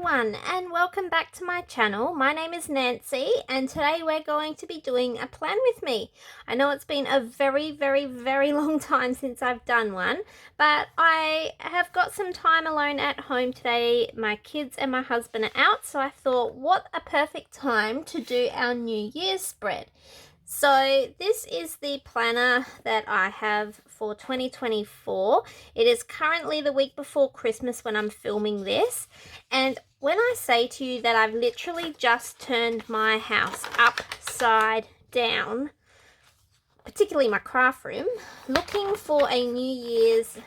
everyone, and welcome back to my channel. My name is Nancy, and today we're going to be doing a plan with me. I know it's been a very long time since I've done one, but I have got some time alone at home today. My kids and my husband are out, so I thought what a perfect time to do our New Year's spread. So this is the planner that I have for 2024. It is currently the week before Christmas when I'm filming this. And when I say to you that I've literally just turned my house upside down, particularly my craft room, looking for a New Year's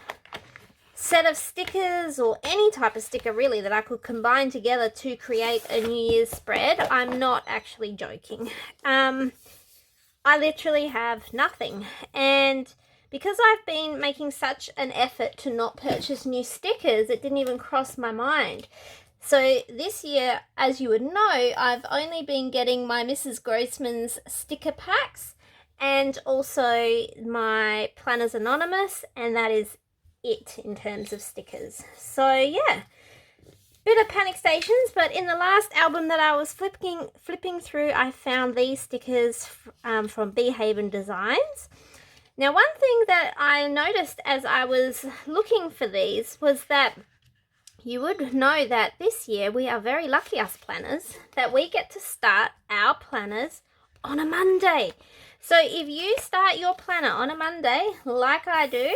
set of stickers or any type of sticker really that I could combine together to create a New Year's spread, I'm not actually joking. I literally have nothing, and because I've been making such an effort to not purchase new stickers, it didn't even cross my mind. So this year, as you would know, I've only been getting my Mrs. Grossman's sticker packs and also my Planners Anonymous, and that is it in terms of stickers. So yeah, bit of panic stations, but in the last album that I was flipping through, I found these stickers from Behaven Designs. Now, one thing that I noticed as I was looking for these was that you would know that this year we are very lucky, us planners, that we get to start our planners on a Monday. So if you start your planner on a Monday, like I do,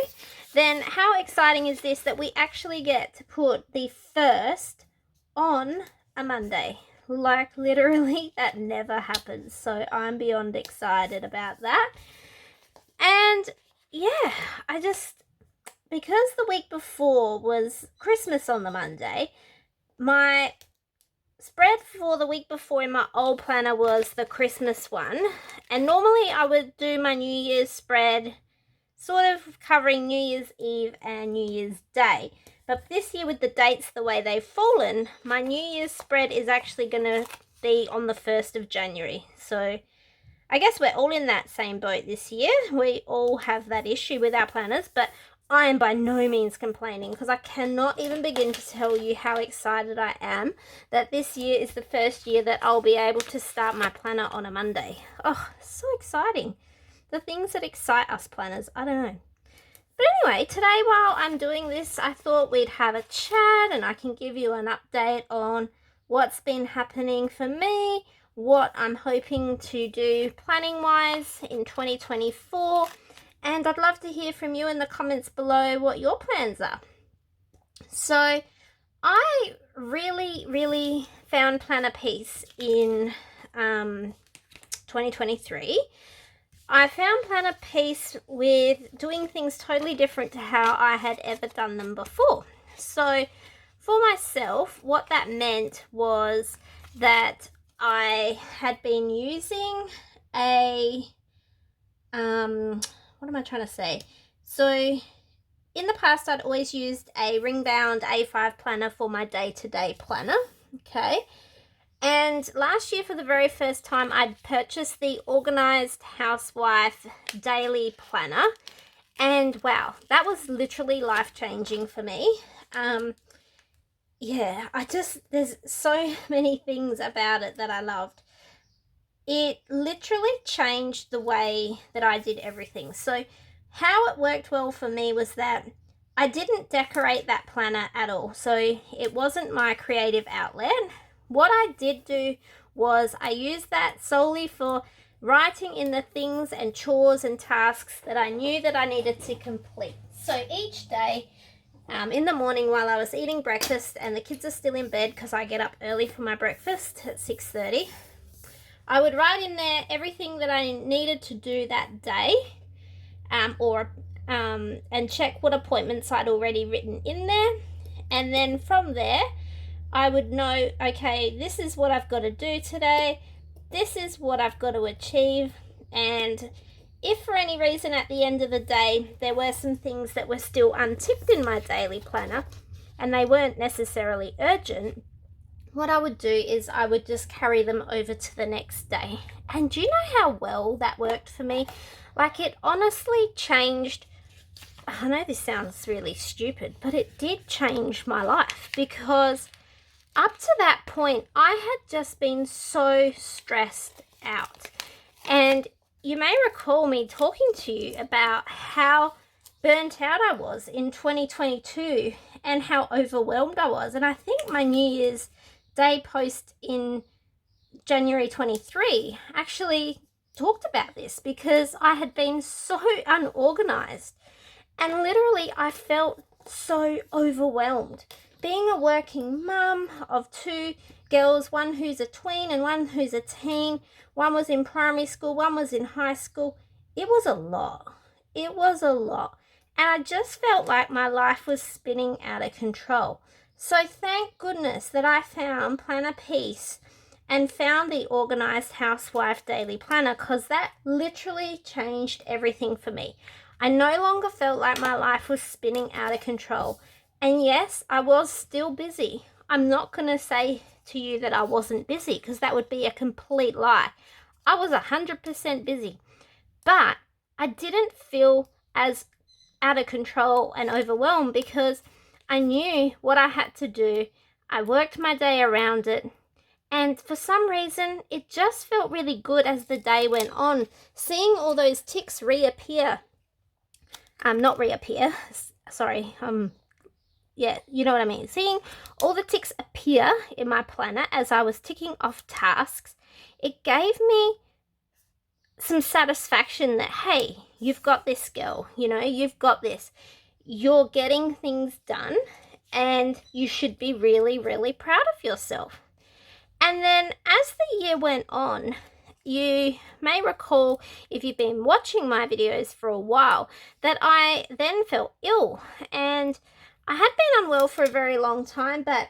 then how exciting is this that we actually get to put the first on a Monday? Like literally that never happens. So I'm beyond excited about that. And yeah, because the week before was Christmas on the Monday, my spread for the week before in my old planner was the Christmas one, and normally I would do my New Year's spread sort of covering New Year's Eve and New Year's Day. But this year, with the dates the way they've fallen, my New Year's spread is actually going to be on the 1st of January. So I guess we're all in that same boat this year. We all have that issue with our planners, but I am by no means complaining because I cannot even begin to tell you how excited I am that this year is the first year that I'll be able to start my planner on a Monday. Oh, so exciting. The things that excite us planners, I don't know. But anyway, today while I'm doing this, I thought we'd have a chat and I can give you an update on what's been happening for me, what I'm hoping to do planning-wise in 2024, and I'd love to hear from you in the comments below what your plans are. So I really found planner peace in 2023. I found planner peace with doing things totally different to how I had ever done them before. So for myself, what that meant was that I had been using a, what am I trying to say? So in the past, I'd always used a ring-bound A5 planner for my day-to-day planner, okay? And last year, for the very first time, I'd purchased the Organized Housewife Daily Planner. And wow, that was literally life-changing for me. Yeah, there's so many things about it that I loved. It literally changed the way that I did everything. So how it worked well for me was that I didn't decorate that planner at all. So it wasn't my creative outlet. What I did do was I used that solely for writing in the things and chores and tasks that I knew that I needed to complete. So each day, in the morning while I was eating breakfast and the kids are still in bed because I get up early for my breakfast at 6:30, I would write in there everything that I needed to do that day, and check what appointments I'd already written in there. And then from there, I would know, okay, this is what I've got to do today. This is what I've got to achieve. And if for any reason at the end of the day, there were some things that were still unticked in my daily planner and they weren't necessarily urgent, what I would do is I would just carry them over to the next day. And do you know how well that worked for me? Like, it honestly changed. I know this sounds really stupid, but it did change my life because up to that point, I had just been so stressed out. And you may recall me talking to you about how burnt out I was in 2022 and how overwhelmed I was. And I think my New Year's Day post in January 23 actually talked about this, because I had been so unorganized and literally I felt so overwhelmed. Being a working mum of two girls, one who's a tween and one who's a teen, one was in primary school, one was in high school, it was a lot. It was a lot. And I just felt like my life was spinning out of control. So thank goodness that I found Planner Peace and found the Organized Housewife Daily Planner, because that literally changed everything for me. I no longer felt like my life was spinning out of control. And yes, I was still busy. I'm not going to say to you that I wasn't busy, because that would be a complete lie. I was 100% busy. But I didn't feel as out of control and overwhelmed, because I knew what I had to do. I worked my day around it. And for some reason, it just felt really good as the day went on, seeing all those ticks reappear. Not reappear, sorry, yeah, you know what I mean. Seeing all the ticks appear in my planner as I was ticking off tasks, it gave me some satisfaction that, hey, you've got this, girl, you know, you've got this. You're getting things done and you should be really, really proud of yourself. And then as the year went on, you may recall, if you've been watching my videos for a while, that I then felt ill. And I had been unwell for a very long time, but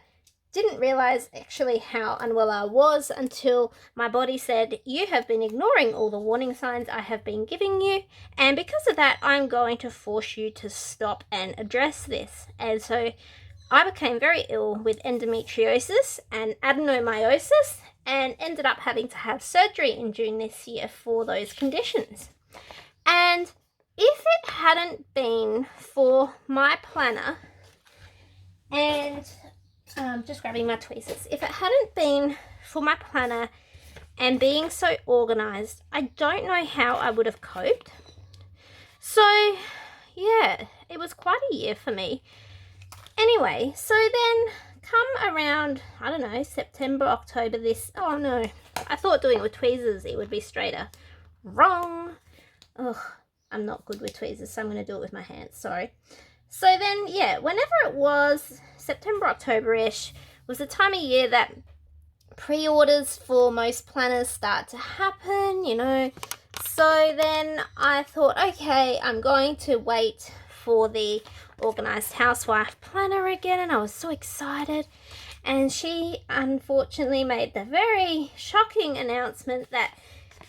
didn't realize actually how unwell I was until my body said, you have been ignoring all the warning signs I have been giving you, and because of that, I'm going to force you to stop and address this. And so I became very ill with endometriosis and adenomyosis, and ended up having to have surgery in June this year for those conditions. And if it hadn't been for my planner, and just grabbing my tweezers, if it hadn't been for my planner and being so organized, I don't know how I would have coped. So yeah, it was quite a year for me. Anyway, so then come around, I don't know, September, October oh no, I thought doing it with tweezers it would be straighter. Wrong. Ugh, I'm not good with tweezers, so I'm going to do it with my hands, sorry. So then, yeah, whenever it was, September, October-ish, was the time of year that pre-orders for most planners start to happen, you know. So then I thought, okay, I'm going to wait for the Organized Housewife Planner again, and I was so excited. And she unfortunately made the very shocking announcement that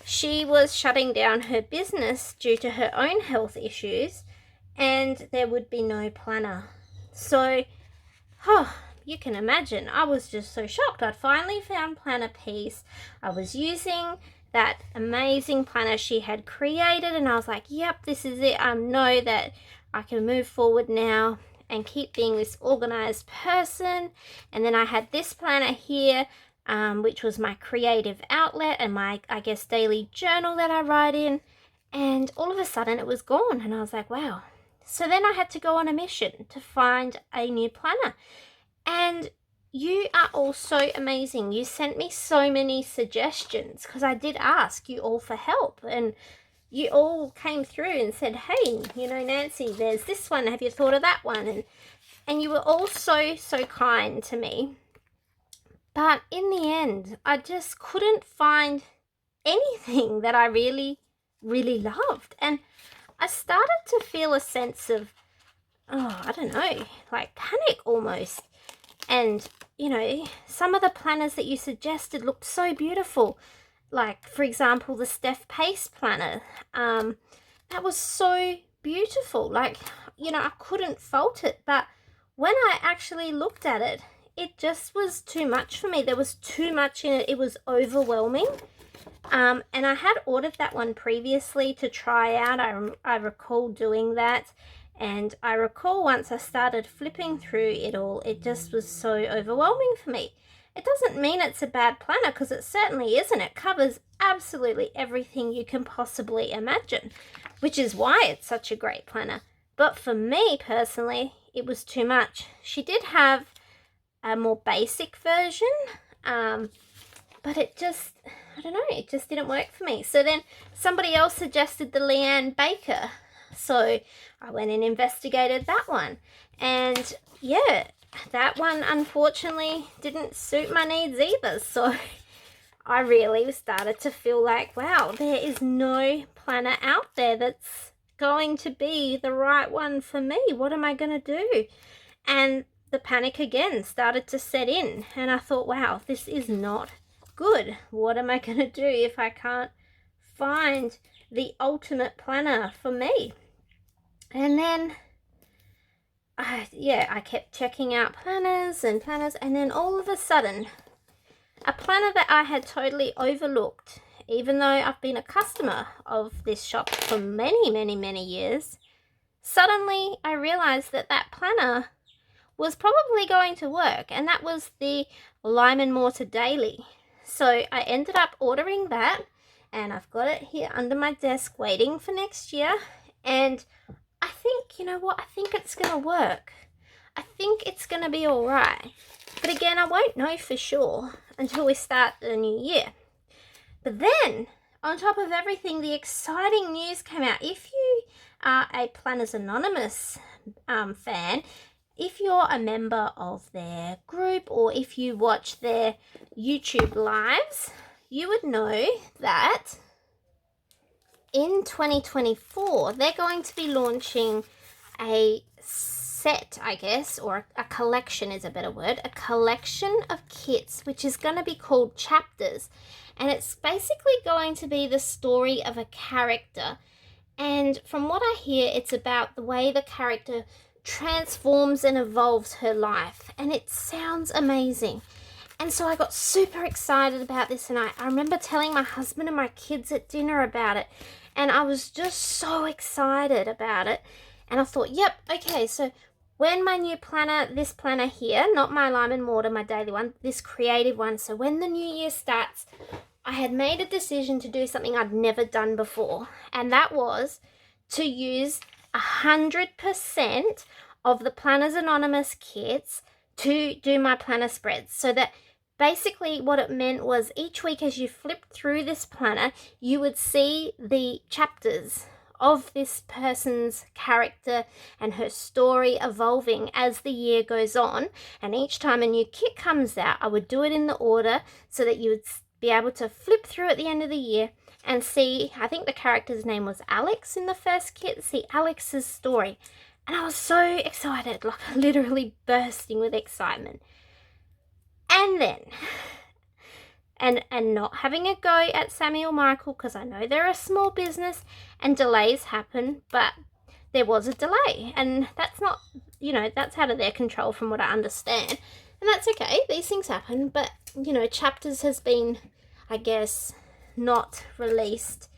she was shutting down her business due to her own health issues, and there would be no planner. So, you can imagine, I was just so shocked. I'd finally found Planner Peace. I was using that amazing planner she had created, and I was like, yep, this is it. I know that I can move forward now and keep being this organized person. And then I had this planner here, which was my creative outlet and my, I guess, daily journal that I write in. And all of a sudden it was gone, and I was like, wow. So then I had to go on a mission to find a new planner. And you are all so amazing. You sent me so many suggestions, because I did ask you all for help, and you all came through and said, hey, you know, Nancy, there's this one, have you thought of that one? And you were all so kind to me. But in the end, I just couldn't find anything that I really loved. And I started to feel a sense of, I don't know, like panic almost. And, you know, some of the planners that you suggested looked so beautiful. Like, for example, the Steph Pace planner. That was so beautiful. Like, you know, I couldn't fault it. But when I actually looked at it, it just was too much for me. There was too much in it. It was overwhelming. And I had ordered that one previously to try out. I recall doing that. And I recall once I started flipping through it all, it just was so overwhelming for me. It doesn't mean it's a bad planner, because it certainly isn't. It covers absolutely everything you can possibly imagine, which is why it's such a great planner. But for me personally, it was too much. She did have a more basic version, but it just, I don't know, it just didn't work for me. So then somebody else suggested the Leanne Baker. So I went and investigated that one. And yeah, that one unfortunately didn't suit my needs either. So I really started to feel like, wow, there is no planner out there that's going to be the right one for me. What am I going to do? And the panic again started to set in. And I thought, wow, this is not good. What am I going to do if I can't find the ultimate planner for me? And then I kept checking out planners, and then all of a sudden, a planner that I had totally overlooked, even though I've been a customer of this shop for many, many, many years, suddenly I realized that that planner was probably going to work, and that was the Lime & Mortar Daily. So I ended up ordering that, and I've got it here under my desk waiting for next year. And I think, you know what, I think it's going to work. I think it's going to be all right. But again, I won't know for sure until we start the new year. But then, on top of everything, the exciting news came out. If you are a Planners Anonymous fan, if you're a member of their group, or if you watch their YouTube lives, you would know that in 2024, they're going to be launching a set, I guess, or a collection is a better word, a collection of kits, which is going to be called Chapters. And it's basically going to be the story of a character. And from what I hear, it's about the way the character transforms and evolves her life. And it sounds amazing. And so I got super excited about this, and I remember telling my husband and my kids at dinner about it. And I was just so excited about it. And I thought, yep, okay, so when my new planner, this planner here, not my Lime & Mortar, my daily one, this creative one, so when the new year starts, I had made a decision to do something I'd never done before. And that was to use 100% of the Planners Anonymous kits to do my planner spreads. So that basically what it meant was each week as you flipped through this planner, you would see the chapters of this person's character and her story evolving as the year goes on. And each time a new kit comes out, I would do it in the order so that you would be able to flip through at the end of the year and see, I think the character's name was Alex in the first kit, see Alex's story. And I was so excited, like literally bursting with excitement. And then, and not having a go at Samuel Michael, because I know they're a small business and delays happen, but there was a delay, and that's not, you know, that's out of their control from what I understand. And that's okay, these things happen, but, you know, Chapters has been, I guess, not released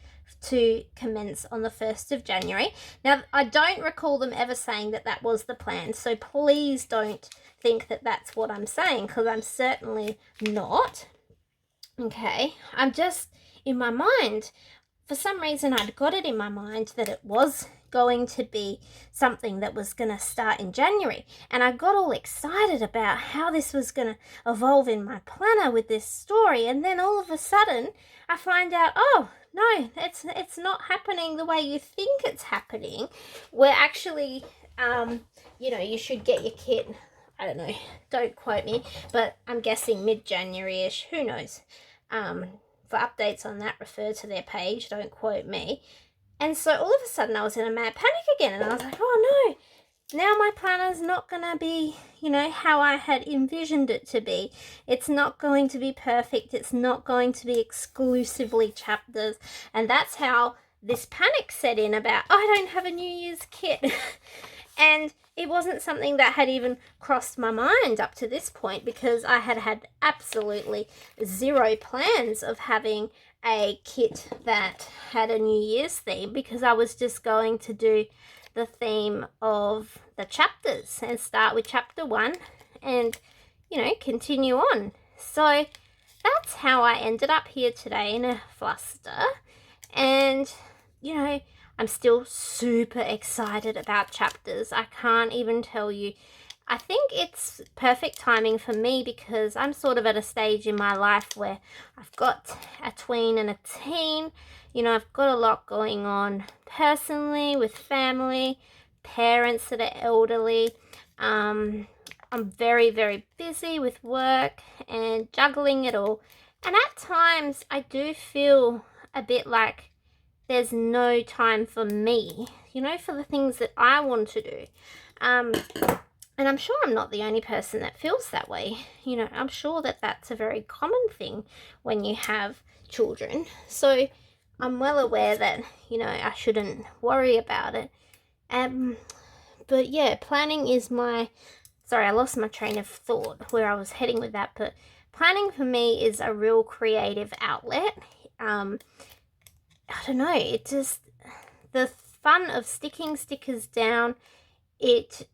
to commence on the 1st of January. Now, I don't recall them ever saying that that was the plan, so please don't think that that's what I'm saying, because I'm certainly not. Okay, I'm just, in my mind, for some reason I'd got it in my mind that it was going to be something that was going to start in January, and I got all excited about how this was going to evolve in my planner with this story, and then all of a sudden I find out, oh no, it's not happening the way you think it's happening. We're actually, you know, you should get your kit, I don't know, don't quote me, but I'm guessing mid-January-ish, who knows. For updates on that, refer to their page, don't quote me. And so all of a sudden I was in a mad panic again, and I was like, oh no, now my planner's not going to be, you know, how I had envisioned it to be. It's not going to be perfect. It's not going to be exclusively Chapters. And that's how this panic set in about, oh, I don't have a New Year's kit. And it wasn't something that had even crossed my mind up to this point, because I had had absolutely zero plans of having a kit that had a New Year's theme, because I was just going to do the theme of the chapters and start with chapter 1 and, you know, continue on. So that's how I ended up here today in a fluster. And, you know, I'm still super excited about chapters. I can't even tell you. I think it's perfect timing for me because I'm sort of at a stage in my life where I've got a tween and a teen. You know, I've got a lot going on personally with family, parents that are elderly. I'm very, very busy with work and juggling it all. And at times I do feel a bit like there's no time for me, you know, for the things that I want to do. And I'm sure I'm not the only person that feels that way. You know, I'm sure that that's a very common thing when you have children. So I'm well aware that, you know, I shouldn't worry about it. But yeah, planning is my... Sorry, I lost my train of thought where I was heading with that. But planning for me is a real creative outlet. I don't know, it just... The fun of sticking stickers down, it's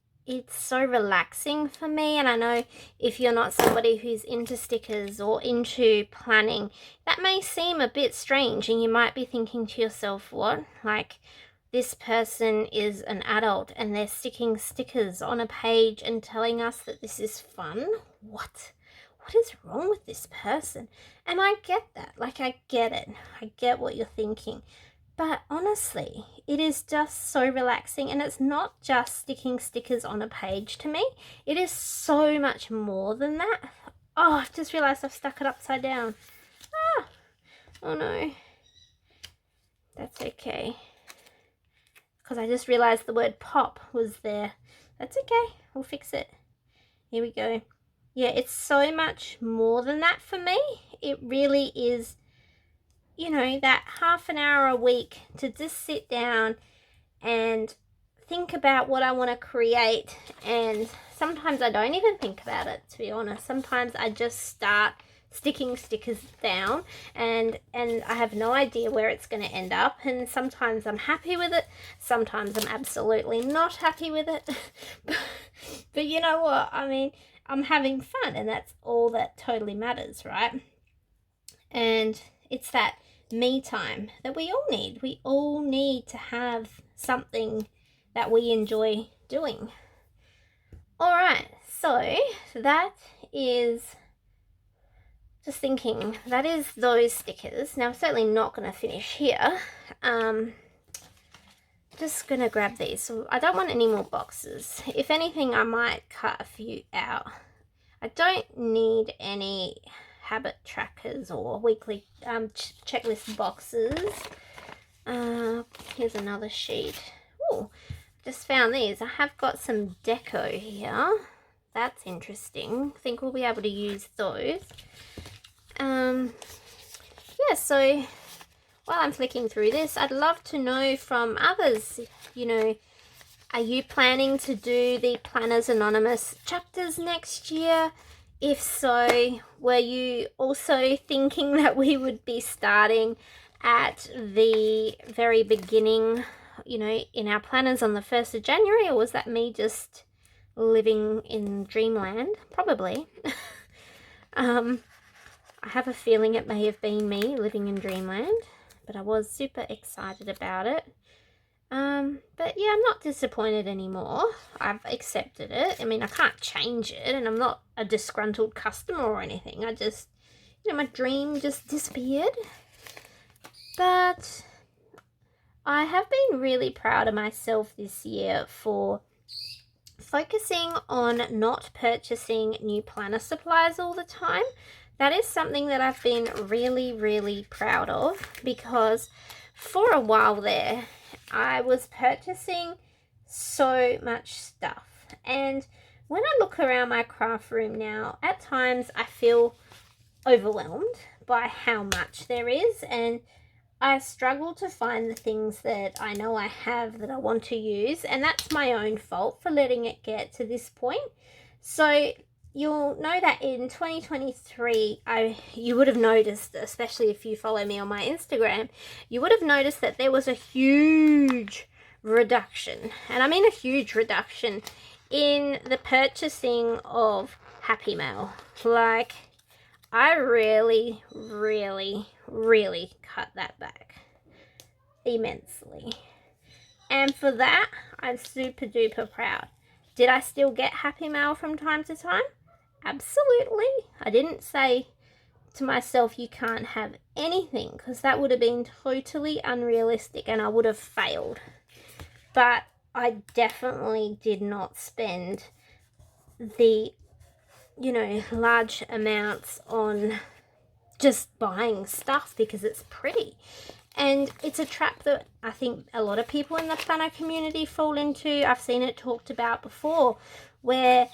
so relaxing for me. And I know if you're not somebody who's into stickers or into planning, that may seem a bit strange, and you might be thinking to yourself, what? Like, this person is an adult and they're sticking stickers on a page and telling us that this is fun? What is wrong with this person? And I get that. Like, I get it. I get what you're thinking. But honestly, it is just so relaxing, and it's not just sticking stickers on a page to me. It is so much more than that. Oh, I've just realised I've stuck it upside down. Ah, oh no. That's okay. Because I just realised the word pop was there. That's okay. We'll fix it. Here we go. Yeah, it's so much more than that for me. It really is... You know, that half an hour a week to just sit down and think about what I want to create. And sometimes I don't even think about it, to be honest. Sometimes I just start sticking stickers down and I have no idea where it's going to end up. And sometimes I'm happy with it. Sometimes I'm absolutely not happy with it. But you know what? I mean, I'm having fun, and that's all that totally matters, right? And it's that me time that we all need. We all need to have something that we enjoy doing. All right, so that is... Just thinking, that is those stickers. Now, I'm certainly not going to finish here. Just going to grab these. So I don't want any more boxes. If anything, I might cut a few out. I don't need any habit trackers or weekly checklist boxes. Here's another sheet. Oh, just found these. I have got some deco here. That's interesting. I think we'll be able to use those. Yeah, so while I'm flicking through this, I'd love to know from others, you know, are you planning to do the Planners Anonymous chapters next year? If so, were you also thinking that we would be starting at the very beginning, you know, in our planners on the 1st of January, or was that me just living in dreamland? Probably. I have a feeling it may have been me living in dreamland, but I was super excited about it. But yeah, I'm not disappointed anymore. I've accepted it. I mean, I can't change it, and I'm not a disgruntled customer or anything. I just, you know, my dream just disappeared. But I have been really proud of myself this year for focusing on not purchasing new planner supplies all the time. That is something that I've been really, really proud of, because for a while there, I was purchasing so much stuff. And when I look around my craft room now, at times I feel overwhelmed by how much there is, and I struggle to find the things that I know I have that I want to use, and that's my own fault for letting it get to this point. So you'll know that in 2023, you would have noticed, especially if you follow me on my Instagram, you would have noticed that there was a huge reduction, and I mean a huge reduction in the purchasing of Happy Mail. Like, I really, really, really cut that back immensely. And for that, I'm super duper proud. Did I still get Happy Mail from time to time? Absolutely. I didn't say to myself, you can't have anything, because that would have been totally unrealistic and I would have failed. But I definitely did not spend the, large amounts on just buying stuff because it's pretty. And it's a trap that I think a lot of people in the planner community fall into. I've seen it talked about before, where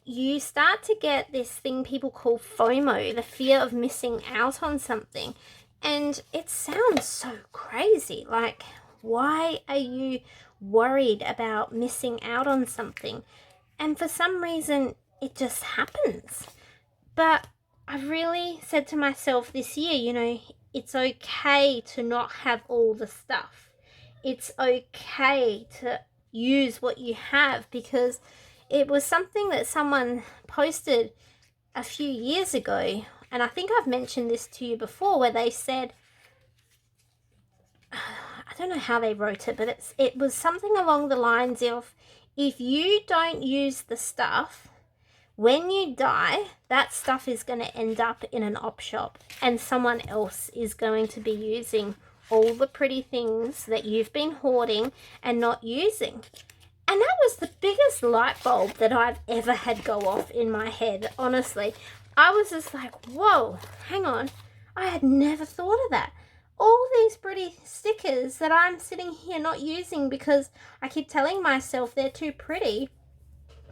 you start to get this thing people call FOMO, the fear of missing out on something. And it sounds so crazy. Like, why are you worried about missing out on something? And for some reason, it just happens. But I really said to myself this year, it's okay to not have all the stuff. It's okay to use what you have, because it was something that someone posted a few years ago, and I think I've mentioned this to you before, where they said, I don't know how they wrote it, but it was something along the lines of, if you don't use the stuff, when you die, that stuff is going to end up in an op shop, and someone else is going to be using all the pretty things that you've been hoarding and not using. And that was the biggest light bulb that I've ever had go off in my head, honestly. I was just like, whoa, hang on. I had never thought of that. All these pretty stickers that I'm sitting here not using because I keep telling myself they're too pretty,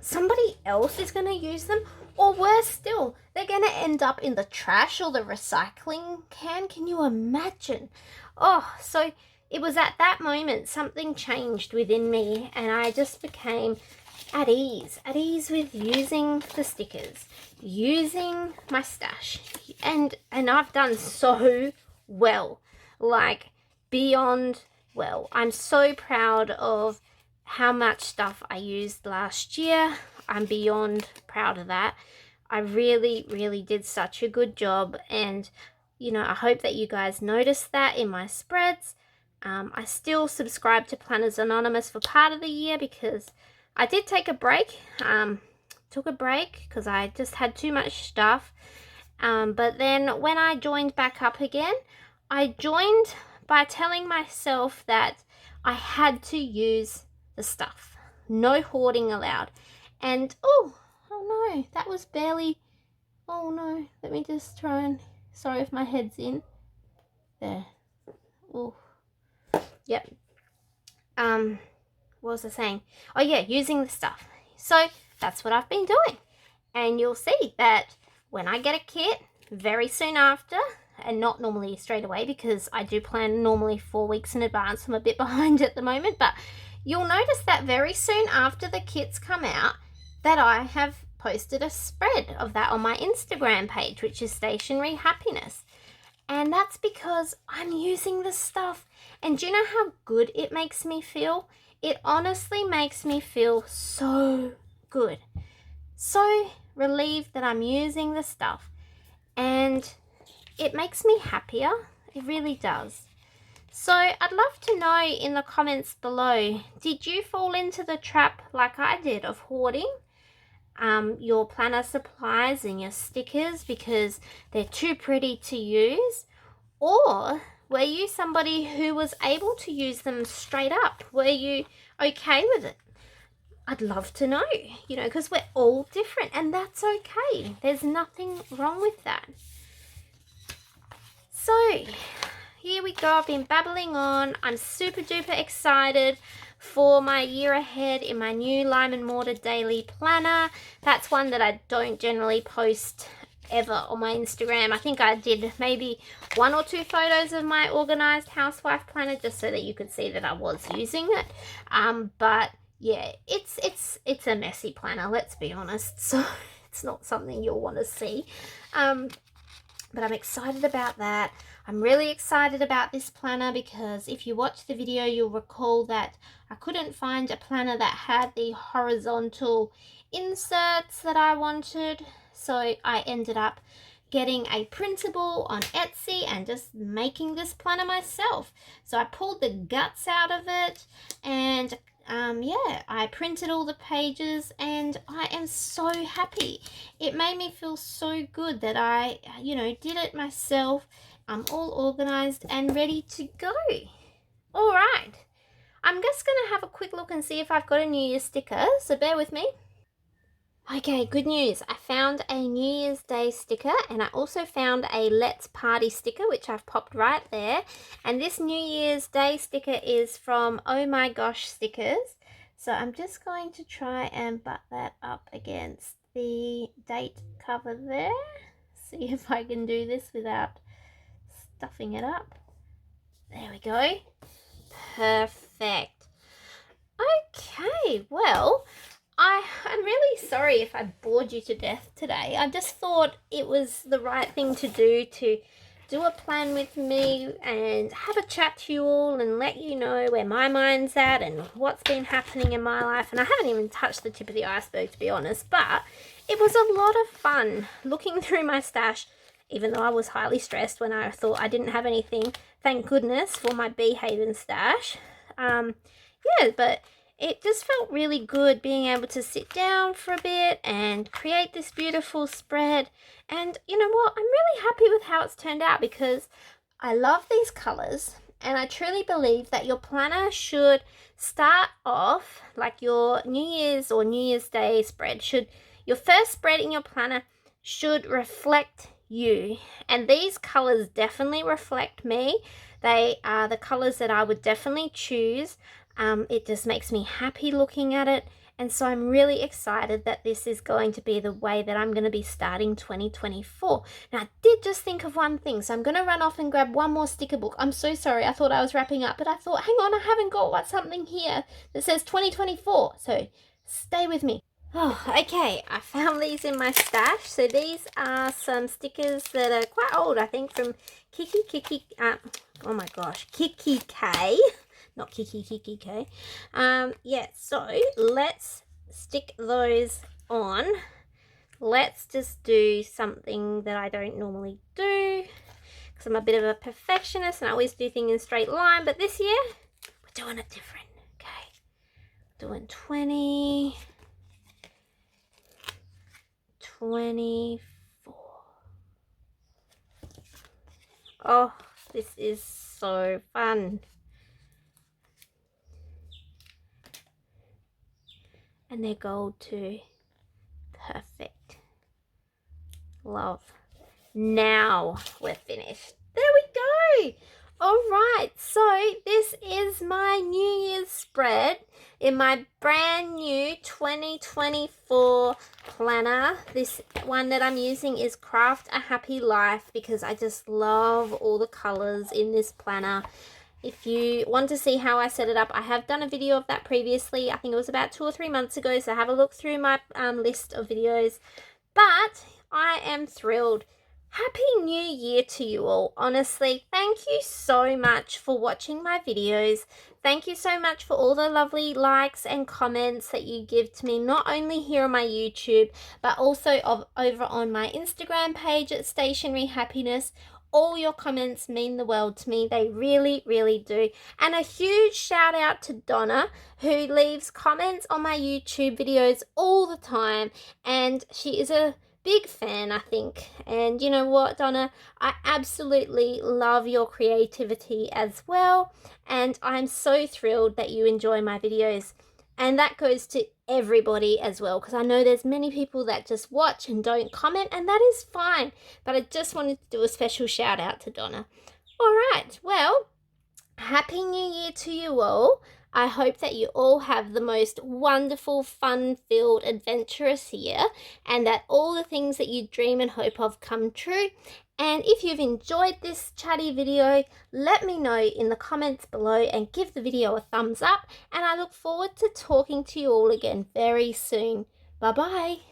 somebody else is going to use them, or worse still, they're going to end up in the trash or the recycling can. Can you imagine? Oh, so it was at that moment something changed within me, and I just became at ease with using the stickers, using my stash, and I've done so well, like beyond well. I'm so proud of how much stuff I used last year. I'm beyond proud of that. I really, really did such a good job, and I hope that you guys noticed that in my spreads. I still subscribe to Planners Anonymous for part of the year because I did take a break. Took a break because I just had too much stuff. But then when I joined back up again, I joined by telling myself that I had to use the stuff. No hoarding allowed. And oh no, that was barely, oh no, let me just try and, sorry if my head's in. There. Oh. Yep. What was I saying? Oh yeah, using the stuff. So that's what I've been doing. And you'll see that when I get a kit very soon after, and not normally straight away because I do plan normally 4 weeks in advance. I'm a bit behind at the moment, but you'll notice that very soon after the kits come out that I have posted a spread of that on my Instagram page, which is Stationery Happiness. And that's because I'm using the stuff. And do you know how good it makes me feel? It honestly makes me feel so good. So relieved that I'm using the stuff. And it makes me happier. It really does. So I'd love to know in the comments below, did you fall into the trap like I did of hoarding your planner supplies and your stickers because they're too pretty to use? Or were you somebody who was able to use them straight up? Were you okay with it? I'd love to know, because we're all different, and that's okay. There's nothing wrong with that. So here we go. I've been babbling on. I'm super duper excited for my year ahead in my new Lime and Mortar Daily Planner. That's one that I don't generally post ever on my Instagram. I think I did maybe 1 or 2 photos of my organized housewife planner just so that you could see that I was using it. But yeah, it's a messy planner, let's be honest. So it's not something you'll want to see. But I'm excited about that. I'm really excited about this planner because if you watch the video, you'll recall that I couldn't find a planner that had the horizontal inserts that I wanted. So I ended up getting a printable on Etsy and just making this planner myself. So I pulled the guts out of it and yeah, I printed all the pages and I am so happy. It made me feel so good that I, did it myself. I'm all organized and ready to go. All right, I'm just going to have a quick look and see if I've got a New Year's sticker, so bear with me. Okay, good news. I found a New Year's Day sticker and I also found a Let's Party sticker, which I've popped right there. And this New Year's Day sticker is from Oh My Gosh Stickers. So I'm just going to try and butt that up against the date cover there. See if I can do this without stuffing it up. There we go. Perfect. Okay, well, I'm really sorry if I bored you to death today. I just thought it was the right thing to do a plan with me and have a chat to you all and let you know where my mind's at and what's been happening in my life. And I haven't even touched the tip of the iceberg, to be honest, but it was a lot of fun looking through my stash, even though I was highly stressed when I thought I didn't have anything. Thank goodness for my Bee Haven stash. Yeah, but it just felt really good being able to sit down for a bit and create this beautiful spread. And you know what? I'm really happy with how it's turned out because I love these colors and I truly believe that your planner should start off like your New Year's or New Year's Day spread. Your first spread in your planner should reflect you. And these colors definitely reflect me. They are the colors that I would definitely choose. It just makes me happy looking at it. And so I'm really excited that this is going to be the way that I'm going to be starting 2024. Now, I did just think of one thing, so I'm going to run off and grab one more sticker book. I'm so sorry. I thought I was wrapping up, but I thought, hang on, I haven't got something here that says 2024. So stay with me. Oh, okay, I found these in my stash. So these are some stickers that are quite old, I think, from Kiki K. Not Kiki K. Yeah, so let's stick those on. Let's just do something that I don't normally do because I'm a bit of a perfectionist and I always do things in a straight line, but this year we're doing it different. Okay, doing 20, 24. Oh, this is so fun. And they're gold too. Perfect. Love. Now we're finished. There we go. All right, so this is my New Year's spread in my brand new 2024 planner. This one that I'm using is Craft a Happy Life because I just love all the colors in this planner. If you want to see how I set it up, I have done a video of that previously. I think it was about 2 or 3 months ago, so have a look through my list of videos. But I am thrilled. Happy New Year to you all. Honestly, thank you so much for watching my videos. Thank you so much for all the lovely likes and comments that you give to me, not only here on my YouTube, but also over on my Instagram page at Stationery Happiness. All your comments mean the world to me. They really, really do. And a huge shout out to Donna, who leaves comments on my YouTube videos all the time. And she is a big fan, I think. And you know what, Donna? I absolutely love your creativity as well. And I'm so thrilled that you enjoy my videos. And that goes to everybody as well, because I know there's many people that just watch and don't comment, and that is fine. But I just wanted to do a special shout out to Donna. All right, well, Happy New Year to you all. I hope that you all have the most wonderful, fun-filled, adventurous year, and that all the things that you dream and hope of come true. And if you've enjoyed this chatty video, let me know in the comments below and give the video a thumbs up. And I look forward to talking to you all again very soon. Bye-bye.